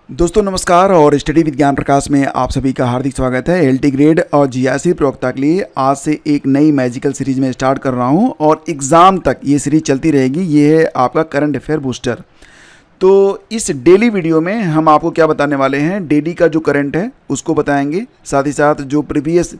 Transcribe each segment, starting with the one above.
दोस्तों नमस्कार और स्टडी विज्ञान प्रकाश में आप सभी का हार्दिक स्वागत है। एलटी ग्रेड और जीआईसी प्रवक्ता के लिए आज से एक नई मैजिकल सीरीज में स्टार्ट कर रहा हूं और एग्ज़ाम तक ये सीरीज चलती रहेगी। ये है आपका करंट अफेयर बूस्टर। तो इस डेली वीडियो में हम आपको क्या बताने वाले हैं, डेली का जो करंट है उसको बताएंगे, साथ ही साथ जो प्रीवियस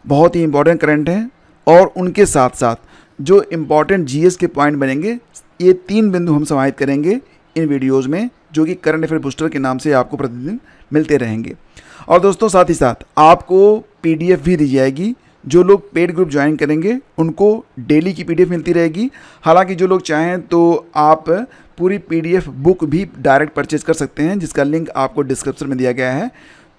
बहुत ही इंपॉर्टेंट करंट हैं और उनके साथ साथ जो इम्पॉर्टेंट जीएस के पॉइंट बनेंगे। ये 3 बिंदु हम समाहित करेंगे इन वीडियोज़ में, जो कि करंट अफेयर बूस्टर के नाम से आपको प्रतिदिन मिलते रहेंगे। और दोस्तों साथ ही साथ आपको पीडीएफ भी दी जाएगी। जो लोग पेड ग्रुप ज्वाइन करेंगे उनको डेली की पीडीएफ मिलती रहेगी। हालांकि जो लोग चाहें तो आप पूरी पीडीएफ बुक भी डायरेक्ट परचेज कर सकते हैं, जिसका लिंक आपको डिस्क्रिप्शन में दिया गया है।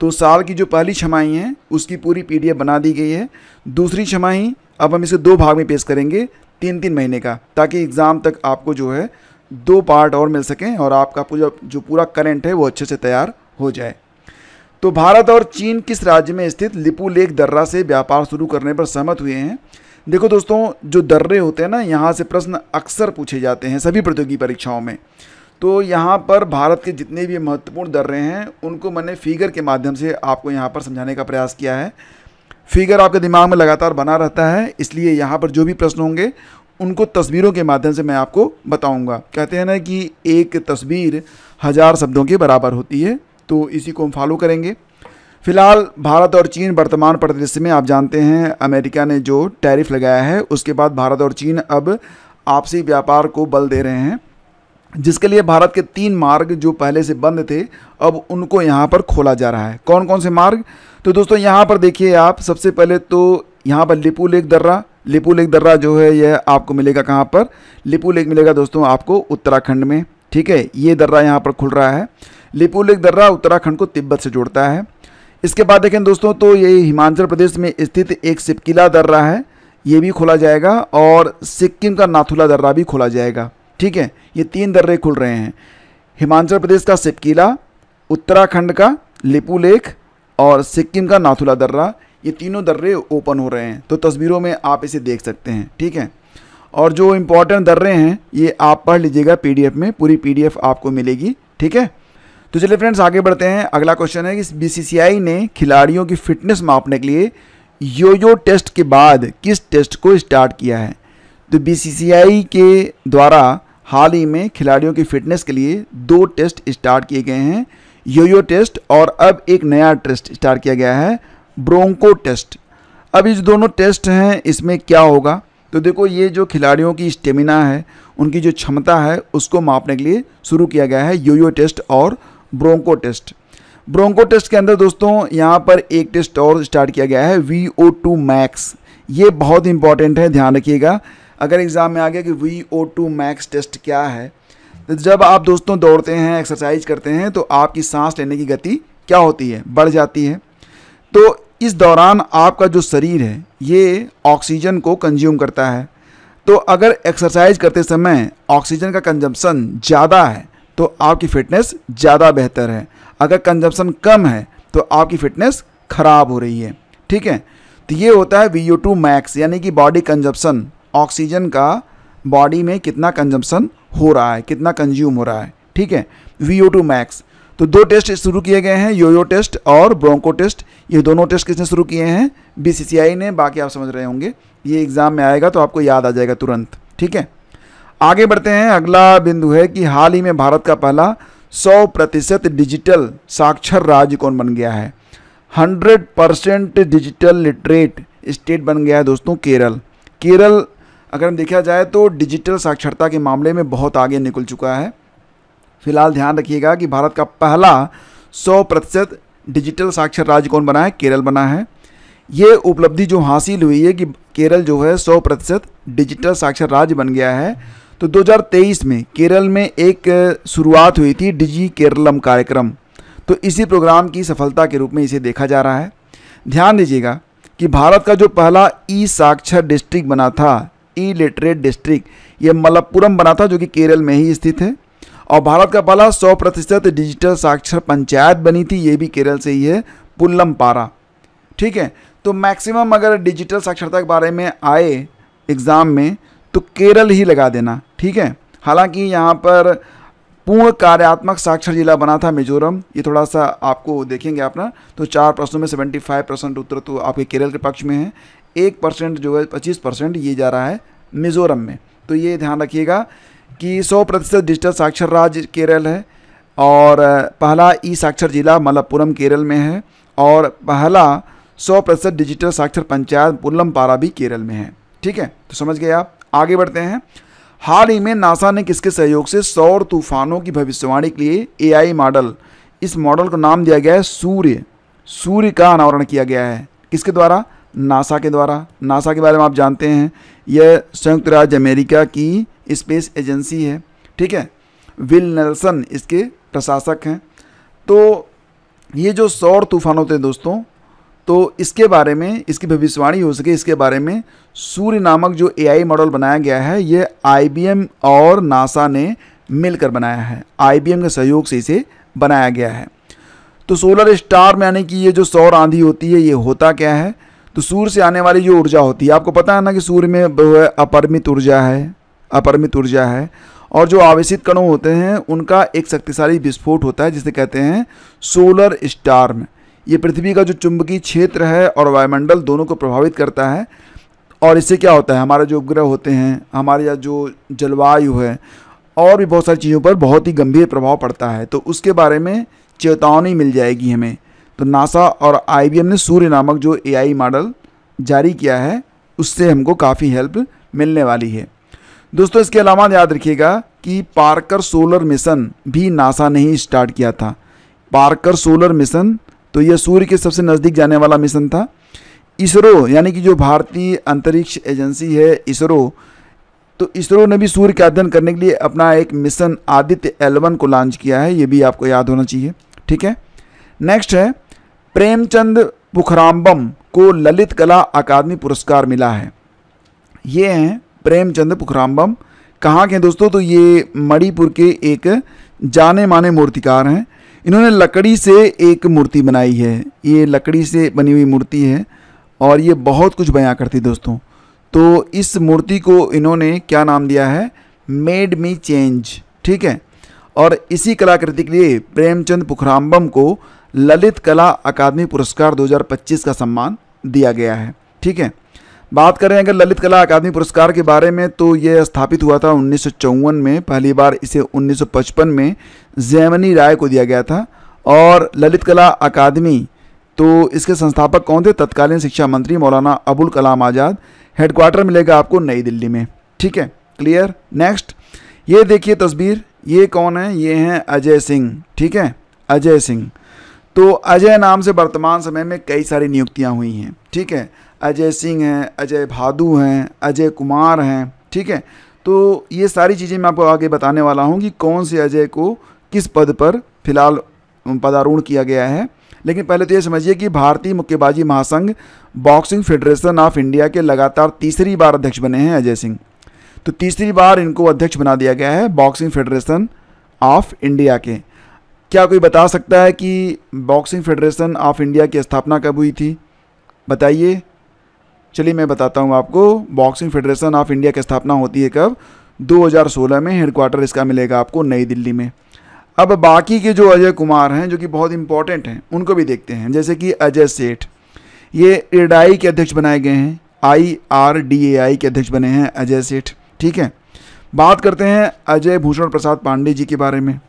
तो साल की जो पहली छमाही है उसकी पूरी पीडीएफ बना दी गई है। दूसरी छमाही अब हम इसे 2 भाग में पेश करेंगे, 3-3 महीने का, ताकि एग्ज़ाम तक आपको जो है 2 पार्ट और मिल सकें और आपका पूरा करंट है वो अच्छे से तैयार हो जाए। तो भारत और चीन किस राज्य में स्थित लिपू लेक दर्रा से व्यापार शुरू करने पर सहमत हुए हैं? देखो दोस्तों, जो दर्रे होते हैं ना, यहाँ से प्रश्न अक्सर पूछे जाते हैं सभी प्रतियोगी परीक्षाओं में। तो यहाँ पर भारत के जितने भी महत्वपूर्ण दर्रे हैं उनको मैंने फिगर के माध्यम से आपको यहाँ पर समझाने का प्रयास किया है। फिगर आपके दिमाग में लगातार बना रहता है, इसलिए यहाँ पर जो भी प्रश्न होंगे उनको तस्वीरों के माध्यम से मैं आपको बताऊंगा। कहते हैं ना कि एक तस्वीर 1000 शब्दों के बराबर होती है, तो इसी को हम फॉलो करेंगे। फिलहाल भारत और चीन वर्तमान परिदृश्य में आप जानते हैं अमेरिका ने जो टैरिफ लगाया है, उसके बाद भारत और चीन अब आपसी व्यापार को बल दे रहे हैं, जिसके लिए भारत के 3 मार्ग जो पहले से बंद थे अब उनको यहाँ पर खोला जा रहा है। कौन कौन से मार्ग? तो दोस्तों यहाँ पर देखिए आप, सबसे पहले तो यहाँ पर लिपू लेक दर्रा जो है यह आपको मिलेगा कहाँ पर? लिपू लेक मिलेगा दोस्तों आपको उत्तराखंड में। ठीक है, ये दर्रा यहाँ पर खुल रहा है। लिपू लेक दर्रा उत्तराखंड को तिब्बत से जोड़ता है। इसके बाद देखें दोस्तों, तो ये हिमाचल प्रदेश में स्थित एक सिपकिला दर्रा है, ये भी खोला जाएगा, और सिक्किम का नाथुला दर्रा भी खोला जाएगा। ठीक है, ये 3 दर्रे खुल रहे हैं, हिमाचल प्रदेश का सिपकिला, उत्तराखंड का लिपू लेक और सिक्किम का नाथुला दर्रा। ये तीनों दर्रे ओपन हो रहे हैं, तो तस्वीरों में आप इसे देख सकते हैं। ठीक है, और जो इम्पोर्टेंट दर्रे हैं ये आप पढ़ लीजिएगा पीडीएफ में, पूरी पीडीएफ आपको मिलेगी। ठीक है, तो चलिए फ्रेंड्स आगे बढ़ते हैं। अगला क्वेश्चन है कि बीसीसीआई ने खिलाड़ियों की फिटनेस मापने के लिए यो-यो टेस्ट के बाद किस टेस्ट को स्टार्ट किया है? तो बीसीसीआई के द्वारा हाल ही में खिलाड़ियों की फिटनेस के लिए 2 टेस्ट स्टार्ट किए गए हैं, यो-यो टेस्ट और अब एक नया टेस्ट स्टार्ट किया गया है, ब्रोंको टेस्ट। अब इस दोनों टेस्ट हैं, इसमें क्या होगा? तो देखो, ये जो खिलाड़ियों की स्टेमिना है, उनकी जो क्षमता है, उसको मापने के लिए शुरू किया गया है यो-यो टेस्ट और ब्रोंको टेस्ट। ब्रोंको टेस्ट के अंदर दोस्तों यहाँ पर एक टेस्ट और स्टार्ट किया गया है, VO2 मैक्स। ये बहुत इंपॉर्टेंट है, ध्यान रखिएगा। अगर एग्ज़ाम में आ गया कि VO2 मैक्स टेस्ट क्या है, तो जब आप दोस्तों दौड़ते हैं, एक्सरसाइज करते हैं, तो आपकी सांस लेने की गति क्या होती है? बढ़ जाती है। तो इस दौरान आपका जो शरीर है ये ऑक्सीजन को कंज्यूम करता है। तो अगर एक्सरसाइज करते समय ऑक्सीजन का कंजम्पशन ज़्यादा है तो आपकी फ़िटनेस ज़्यादा बेहतर है, अगर कंजम्पशन कम है तो आपकी फ़िटनेस ख़राब हो रही है। ठीक है, तो ये होता है VO2 मैक्स, यानी कि बॉडी कंजम्पशन, ऑक्सीजन का बॉडी में कितना कंजम्पशन हो रहा है, कितना कंज्यूम हो रहा है। ठीक है, VO2 मैक्स। तो 2 टेस्ट शुरू किए गए हैं, यो-यो टेस्ट और ब्रोंको टेस्ट। ये दोनों टेस्ट किसने शुरू किए हैं? बीसीसीआई ने। बाकी आप समझ रहे होंगे, ये एग्ज़ाम में आएगा तो आपको याद आ जाएगा तुरंत। ठीक है, आगे बढ़ते हैं। अगला बिंदु है कि हाल ही में भारत का पहला 100% डिजिटल साक्षर राज्य कौन बन गया है? 100% डिजिटल लिटरेट स्टेट बन गया है दोस्तों केरल। केरल अगर देखा जाए तो डिजिटल साक्षरता के मामले में बहुत आगे निकल चुका है। फिलहाल ध्यान रखिएगा कि भारत का पहला 100% डिजिटल साक्षर राज्य कौन बना है? केरल बना है। ये उपलब्धि जो हासिल हुई है कि केरल जो है 100% डिजिटल साक्षर राज्य बन गया है। तो 2023 में केरल में एक शुरुआत हुई थी डिजी केरलम कार्यक्रम, तो इसी प्रोग्राम की सफलता के रूप में इसे देखा जा रहा है। ध्यान दीजिएगा कि भारत का जो पहला ई साक्षर डिस्ट्रिक्ट बना था, ई लिटरेट डिस्ट्रिक्ट, ये मलप्पुरम बना था जो कि केरल में ही स्थित है। और भारत का पहला 100% डिजिटल साक्षर पंचायत बनी थी, ये भी केरल से ही है, पुल्लमपारा। ठीक है, तो मैक्सिमम अगर डिजिटल साक्षरता के बारे में आए एग्ज़ाम में तो केरल ही लगा देना। ठीक है, हालांकि यहाँ पर पूर्ण कार्यात्मक साक्षर जिला बना था मिजोरम। ये थोड़ा सा आपको देखेंगे आप ना, तो 4 प्रश्नों में 75% उत्तर तो आपके केरल के पक्ष में है। 1% जो है 25% ये जा रहा है मिजोरम में। तो ये ध्यान रखिएगा कि 100% डिजिटल साक्षर राज्य केरल है, और पहला ई साक्षर जिला मलप्पुरम केरल में है, और पहला 100% डिजिटल साक्षर पंचायत पुल्लमपारा भी केरल में है। ठीक है, तो समझ गए आप। आगे बढ़ते हैं। हाल ही में नासा ने किसके सहयोग से सौर तूफानों की भविष्यवाणी के लिए एआई मॉडल, इस मॉडल को नाम दिया गया है सूर्य का अनावरण किया गया है। किसके द्वारा? नासा के द्वारा। नासा के बारे में आप जानते हैं, यह संयुक्त राज्य अमेरिका की स्पेस एजेंसी है। ठीक है, विल नेल्सन इसके प्रशासक हैं। तो ये जो सौर तूफान होते हैं दोस्तों, तो इसके बारे में, इसकी भविष्यवाणी हो सके इसके बारे में सूर्य नामक जो एआई मॉडल बनाया गया है, ये आईबीएम और नासा ने मिलकर बनाया है। आईबीएम के सहयोग से इसे बनाया गया है। तो सोलर स्टार में यानी कि ये जो सौर आंधी होती है, ये होता क्या है? तो सूर्य से आने वाली जो ऊर्जा होती है, आपको पता है ना कि सूर्य में अपरिमित ऊर्जा है, और जो आवेशित कणों होते हैं उनका एक शक्तिशाली विस्फोट होता है जिसे कहते हैं सोलर स्टार्म। ये पृथ्वी का जो चुंबकीय क्षेत्र है और वायुमंडल दोनों को प्रभावित करता है, और इससे क्या होता है, हमारे जो उपग्रह होते हैं, हमारे यहाँ जो जलवायु है, और भी बहुत सारी चीज़ों पर बहुत ही गंभीर प्रभाव पड़ता है। तो उसके बारे में चेतावनी मिल जाएगी हमें। तो नासा और आईबीएम ने सूर्य नामक जो एआई मॉडल जारी किया है, उससे हमको काफ़ी हेल्प मिलने वाली है दोस्तों। इसके अलावा याद रखिएगा कि पार्कर सोलर मिशन भी नासा ने ही स्टार्ट किया था। पार्कर सोलर मिशन, तो यह सूर्य के सबसे नज़दीक जाने वाला मिशन था। इसरो यानी कि जो भारतीय अंतरिक्ष एजेंसी है इसरो, तो इसरो ने भी सूर्य का अध्ययन करने के लिए अपना एक मिशन आदित्य L1 को लॉन्च किया है। ये भी आपको याद होना चाहिए। ठीक है, नेक्स्ट है प्रेमचंद पुखराम्बम को ललित कला अकादमी पुरस्कार मिला है। ये हैं प्रेमचंद पुखराम्बम, कहाँ के हैं दोस्तों? तो ये मणिपुर के एक जाने माने मूर्तिकार हैं। इन्होंने लकड़ी से एक मूर्ति बनाई है। ये लकड़ी से बनी हुई मूर्ति है, और ये बहुत कुछ बयां करती है दोस्तों। तो इस मूर्ति को इन्होंने क्या नाम दिया है? Made me change. ठीक है, और इसी कलाकृति के लिए प्रेमचंद पुखराम्बम को ललित कला अकादमी पुरस्कार 2025 का सम्मान दिया गया है। ठीक है, बात करें अगर ललित कला अकादमी पुरस्कार के बारे में, तो यह स्थापित हुआ था 1954 में। पहली बार इसे 1955 में जैमिनी राय को दिया गया था। और ललित कला अकादमी, तो इसके संस्थापक कौन थे? तत्कालीन शिक्षा मंत्री मौलाना अबुल कलाम आज़ाद। हेडक्वार्टर मिलेगा आपको नई दिल्ली में। ठीक है, क्लियर। नेक्स्ट, ये देखिए तस्वीर, ये कौन है? ये हैं अजय सिंह। ठीक है, अजय सिंह। तो अजय नाम से वर्तमान समय में कई सारी नियुक्तियां हुई हैं। ठीक है, अजय सिंह हैं, अजय भादु हैं, अजय कुमार हैं। ठीक है, तो ये सारी चीज़ें मैं आपको आगे बताने वाला हूँ कि कौन से अजय को किस पद पर फिलहाल पदारूढ़ किया गया है। लेकिन पहले तो ये समझिए कि भारतीय मुक्केबाजी महासंघ बॉक्सिंग फेडरेशन ऑफ इंडिया के लगातार तीसरी बार अध्यक्ष बने हैं अजय सिंह। तो तीसरी बार इनको अध्यक्ष बना दिया गया है बॉक्सिंग फेडरेशन ऑफ इंडिया के। क्या कोई बता सकता है कि बॉक्सिंग फेडरेशन ऑफ इंडिया की स्थापना कब हुई थी? बताइए। चलिए मैं बताता हूँ आपको। बॉक्सिंग फेडरेशन ऑफ इंडिया की स्थापना होती है कब? 2016 में। हेडक्वार्टर इसका मिलेगा आपको नई दिल्ली में। अब बाकी के जो अजय कुमार हैं, जो कि बहुत इंपॉर्टेंट हैं, उनको भी देखते हैं। जैसे कि अजय सेठ, ये इरडाई के अध्यक्ष बनाए गए हैं। IRDAI के अध्यक्ष बने हैं अजय सेठ। ठीक है, बात करते हैं अजय भूषण प्रसाद पांडे जी के बारे में।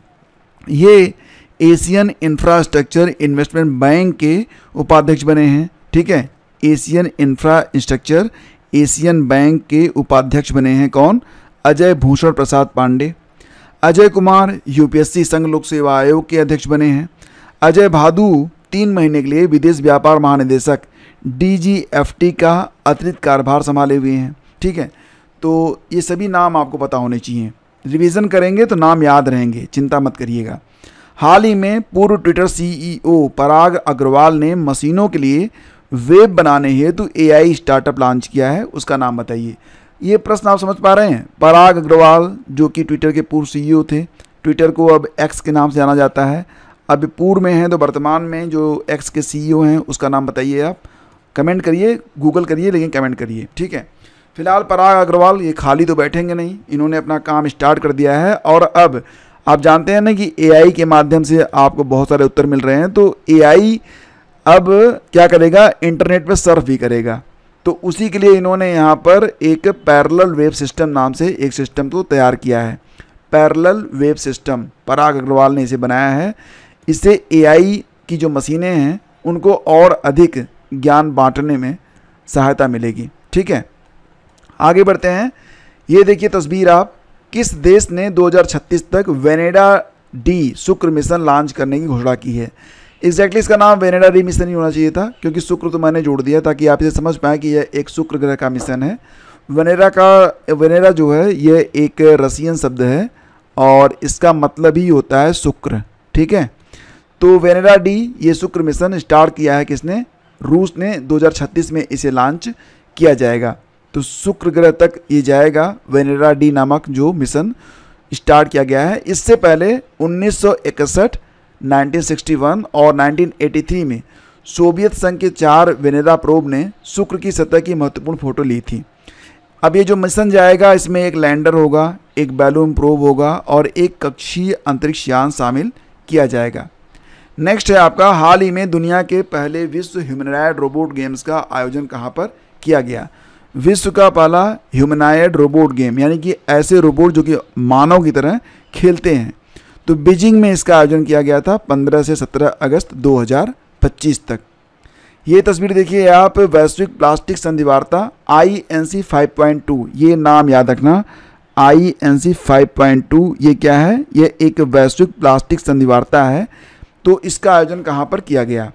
ये एशियन इंफ्रास्ट्रक्चर इन्वेस्टमेंट बैंक के उपाध्यक्ष बने हैं। ठीक है, एशियन इंफ्रास्ट्रक्चर एशियन बैंक के उपाध्यक्ष बने हैं कौन? अजय भूषण प्रसाद पांडे। अजय कुमार UPSC संघ लोक सेवा आयोग के अध्यक्ष बने हैं। अजय भादु 3 महीने के लिए विदेश व्यापार महानिदेशक DGFT का अतिरिक्त कार्यभार संभाले हुए हैं। ठीक है, तो ये सभी नाम आपको पता होने चाहिए। रिवीजन करेंगे तो नाम याद रहेंगे, चिंता मत करिएगा। हाल ही में पूर्व ट्विटर CEO पराग अग्रवाल ने मशीनों के लिए वेब बनाने हेतु AI स्टार्टअप लॉन्च किया है। उसका नाम बताइए। ये प्रश्न आप समझ पा रहे हैं? पराग अग्रवाल जो कि ट्विटर के पूर्व CEO थे। ट्विटर को अब X के नाम से जाना जाता है। अब पूर्व में हैं, तो वर्तमान में जो X के CEO हैं उसका नाम बताइए। आप कमेंट करिए, गूगल करिए, लेकिन कमेंट करिए। ठीक है, फिलहाल पराग अग्रवाल ये खाली तो बैठेंगे नहीं, इन्होंने अपना काम स्टार्ट कर दिया है। और अब आप जानते हैं ना कि एआई के माध्यम से आपको बहुत सारे उत्तर मिल रहे हैं, तो एआई अब क्या करेगा, इंटरनेट पर सर्फ भी करेगा। तो उसी के लिए इन्होंने यहाँ पर एक पैरेलल वेब सिस्टम नाम से एक सिस्टम तो तैयार किया है। पैरेलल वेब सिस्टम पराग अग्रवाल ने इसे बनाया है। इससे एआई की जो मशीनें हैं उनको और अधिक ज्ञान बांटने में सहायता मिलेगी। ठीक है, आगे बढ़ते हैं। ये देखिए तस्वीर आप, किस देश ने 2036 तक वेनेडा डी शुक्र मिशन लॉन्च करने की घोषणा की है। एग्जैक्टली इसका नाम वेनेडा डी मिशन ही होना चाहिए था, क्योंकि शुक्र तो मैंने जोड़ दिया ताकि आप इसे समझ पाएँ कि यह एक शुक्र ग्रह का मिशन है। वेनेरा जो है यह एक रसियन शब्द है और इसका मतलब ही होता है शुक्र। ठीक है, तो वेनेरा डी ये शुक्र मिशन स्टार्ट किया है किसने, रूस ने। 2036 में इसे लॉन्च किया जाएगा, तो शुक्र ग्रह तक ये जाएगा वेनेरा डी नामक जो मिशन स्टार्ट किया गया है। इससे पहले 1961, 1961 और 1983 में सोवियत संघ के 4 वेनेरा प्रोब ने शुक्र की सतह की महत्वपूर्ण फोटो ली थी। अब ये जो मिशन जाएगा इसमें एक लैंडर होगा, एक बैलून प्रोब होगा और एक कक्षीय अंतरिक्ष यान शामिल किया जाएगा। नेक्स्ट है आपका, हाल ही में दुनिया के पहले विश्व ह्यूमनॉइड रोबोट गेम्स का आयोजन कहाँ पर किया गया। विश्व का पहला ह्यूमनॉइड रोबोट गेम, यानी कि ऐसे रोबोट जो कि मानव की तरह खेलते हैं, तो बीजिंग में इसका आयोजन किया गया था 15 से 17 अगस्त 2025 तक। ये तस्वीर देखिए आप, वैश्विक प्लास्टिक संधिवार्ता INC 5.2, ये नाम याद रखना, INC 5.2 ये क्या है, ये एक वैश्विक प्लास्टिक संधिवार्ता है। तो इसका आयोजन कहाँ पर किया गया,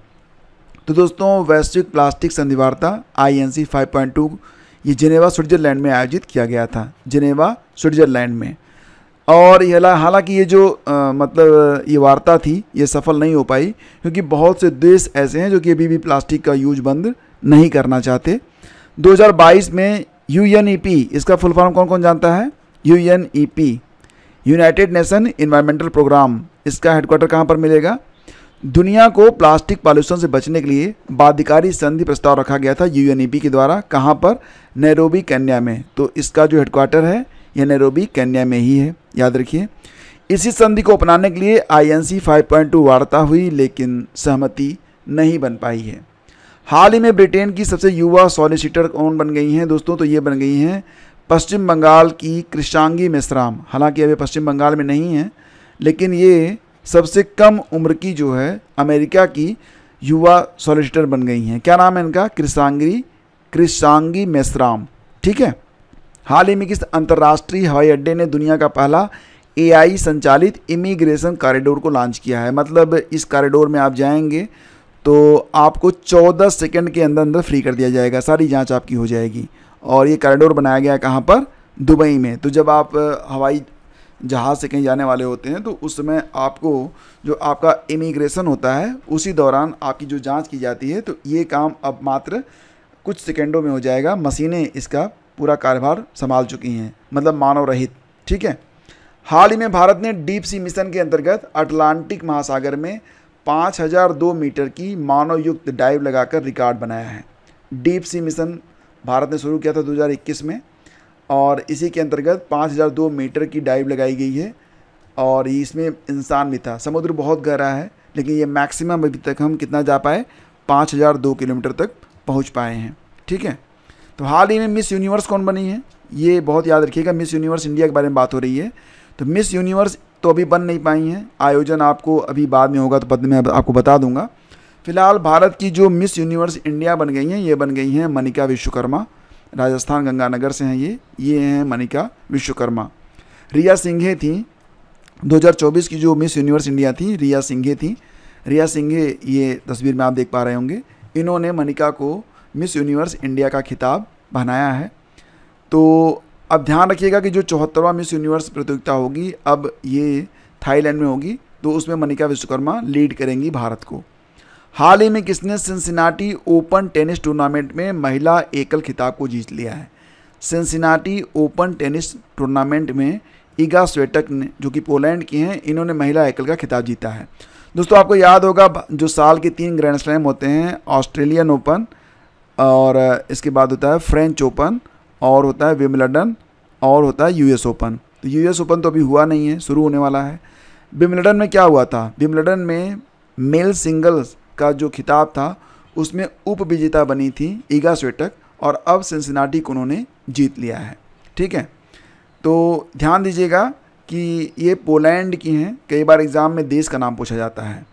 तो दोस्तों वैश्विक प्लास्टिक संधिवार्ता INC 5.2 ये जिनेवा स्विट्जरलैंड में आयोजित किया गया था, जिनेवा स्विट्जरलैंड में। और हालांकि ये जो ये वार्ता थी ये सफल नहीं हो पाई, क्योंकि बहुत से देश ऐसे हैं जो कि अभी भी प्लास्टिक का यूज बंद नहीं करना चाहते। 2022 में UNEP, इसका फुल फॉर्म कौन कौन जानता है, UNEP united nation environmental program, इसका हेडक्वार्टर कहाँ पर मिलेगा। दुनिया को प्लास्टिक पॉल्यूशन से बचने के लिए बाध्यकारी संधि प्रस्ताव रखा गया था UNEP के द्वारा, कहाँ पर, नैरोबी केन्या में। तो इसका जो हेडक्वार्टर है यह नैरोबी केन्या में ही है, याद रखिए। इसी संधि को अपनाने के लिए INC 5.2 वार्ता हुई, लेकिन सहमति नहीं बन पाई है। हाल ही में ब्रिटेन की सबसे युवा सॉलिसिटर कौन बन गई हैं दोस्तों, तो ये बन गई हैं पश्चिम बंगाल की कृषांगी मेश्राम। हालांकि अभी पश्चिम बंगाल में नहीं है, लेकिन ये सबसे कम उम्र की जो है अमेरिका की युवा सॉलिसिटर बन गई हैं। क्या नाम है इनका, कृषांगी मेश्राम। ठीक है, हाल ही में किस अंतर्राष्ट्रीय हवाई अड्डे ने दुनिया का पहला AI संचालित इमिग्रेशन कॉरिडोर को लॉन्च किया है। मतलब इस कॉरिडोर में आप जाएंगे तो आपको 14 सेकंड के अंदर अंदर फ्री कर दिया जाएगा, सारी जांच आपकी हो जाएगी। और ये कॉरिडोर बनाया गया है कहाँ पर, दुबई में। तो जब आप हवाई जहाज़ से कहीं जाने वाले होते हैं तो उस समय आपको जो आपका इमिग्रेशन होता है उसी दौरान आपकी जो जांच की जाती है, तो ये काम अब मात्र कुछ सेकंडों में हो जाएगा। मशीनें इसका पूरा कार्यभार संभाल चुकी हैं, मतलब मानव रहित। ठीक है, हाल ही में भारत ने डीप सी मिशन के अंतर्गत अटलांटिक महासागर में 5002 मीटर की मानव युक्त डाइव लगाकर रिकॉर्ड बनाया है। डीप सी मिशन भारत ने शुरू किया था 2021 में, और इसी के अंतर्गत 5002 मीटर की डाइव लगाई गई है। और इसमें इंसान भी था। समुद्र बहुत गहरा है, लेकिन ये मैक्सिमम अभी तक हम कितना जा पाए, 5002 किलोमीटर तक पहुंच पाए हैं। ठीक है, तो हाल ही में मिस यूनिवर्स कौन बनी है, ये बहुत याद रखिएगा। मिस यूनिवर्स इंडिया के बारे में बात हो रही है। तो मिस यूनिवर्स तो अभी बन नहीं पाई हैं, आयोजन आपको अभी बाद में होगा तो पद में आपको बता दूंगा। फिलहाल भारत की जो मिस यूनिवर्स इंडिया बन गई हैं, ये बन गई हैं मनिका विश्वकर्मा, राजस्थान गंगानगर से हैं ये हैं मनिका विश्वकर्मा। रिया सिंघे थी 2024 की जो मिस यूनिवर्स इंडिया थी, रिया सिंघे थी। रिया सिंघे ये तस्वीर में आप देख पा रहे होंगे, इन्होंने मनिका को मिस यूनिवर्स इंडिया का खिताब बनाया है। तो अब ध्यान रखिएगा कि जो 74वां मिस यूनिवर्स प्रतियोगिता होगी अब ये थाईलैंड में होगी, तो उसमें मनिका विश्वकर्मा लीड करेंगी भारत को। हाल ही में किसने सिंसिनाटी ओपन टेनिस टूर्नामेंट में महिला एकल खिताब को जीत लिया है। सिंसिनाटी ओपन टेनिस टूर्नामेंट में इगा स्वेटक ने, जो कि पोलैंड की हैं, इन्होंने महिला एकल का खिताब जीता है। दोस्तों आपको याद होगा जो साल के 3 ग्रैंड स्लैम होते हैं, ऑस्ट्रेलियन ओपन और इसके बाद होता है फ्रेंच ओपन और होता है विम्बलडन और होता है US ओपन। तो US ओपन तो अभी हुआ नहीं है, शुरू होने वाला है। विंबलडन में क्या हुआ था, विंबलडन में मेल सिंगल्स का जो खिताब था उसमें उप विजेता बनी थी इगा स्विएटेक और अब सिंसिनाटी को उन्होंने जीत लिया है। ठीक है, तो ध्यान दीजिएगा कि ये पोलैंड की हैं। कई बार एग्ज़ाम में देश का नाम पूछा जाता है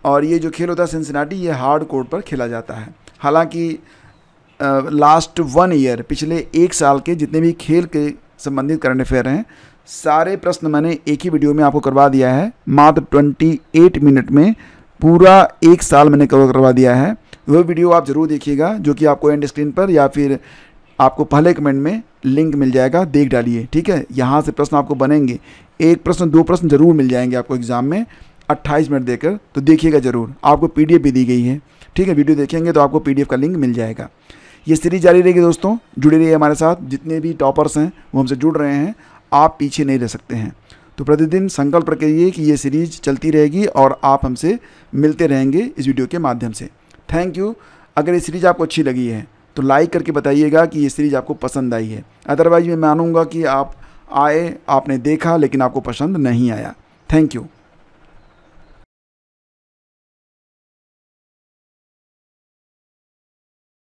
और ये जो खेल होता है सिंसिनाटी, ये हार्ड कोर्ट पर खेला जाता है। हालांकि लास्ट 1 ईयर, पिछले 1 साल के जितने भी खेल के संबंधित करंट अफेयर हैं, सारे प्रश्न मैंने एक ही वीडियो में आपको करवा दिया है। मात्र 28 मिनट में पूरा 1 साल मैंने कवर करवा दिया है। वो वीडियो आप ज़रूर देखिएगा, जो कि आपको एंड स्क्रीन पर या फिर आपको पहले कमेंट में लिंक मिल जाएगा, देख डालिए। ठीक है, यहाँ से प्रश्न आपको बनेंगे, 1 प्रश्न 2 प्रश्न जरूर मिल जाएंगे आपको एग्जाम में 28 मिनट देकर, तो देखिएगा ज़रूर। आपको PDF भी दी गई है। ठीक है, वीडियो देखेंगे तो आपको PDF का लिंक मिल जाएगा। ये सीरीज जारी रहेगी दोस्तों, जुड़े रहिए हमारे साथ। जितने भी टॉपर्स हैं वो हमसे जुड़ रहे हैं, आप पीछे नहीं रह सकते हैं। तो प्रतिदिन संकल्प रखिए कि ये सीरीज चलती रहेगी और आप हमसे मिलते रहेंगे इस वीडियो के माध्यम से। Thank you. अगर ये सीरीज आपको अच्छी लगी है तो लाइक करके बताइएगा कि ये सीरीज आपको पसंद आई है। अदरवाइज मैं मानूंगा कि आप आए, आपने देखा लेकिन आपको पसंद नहीं आया। Thank you.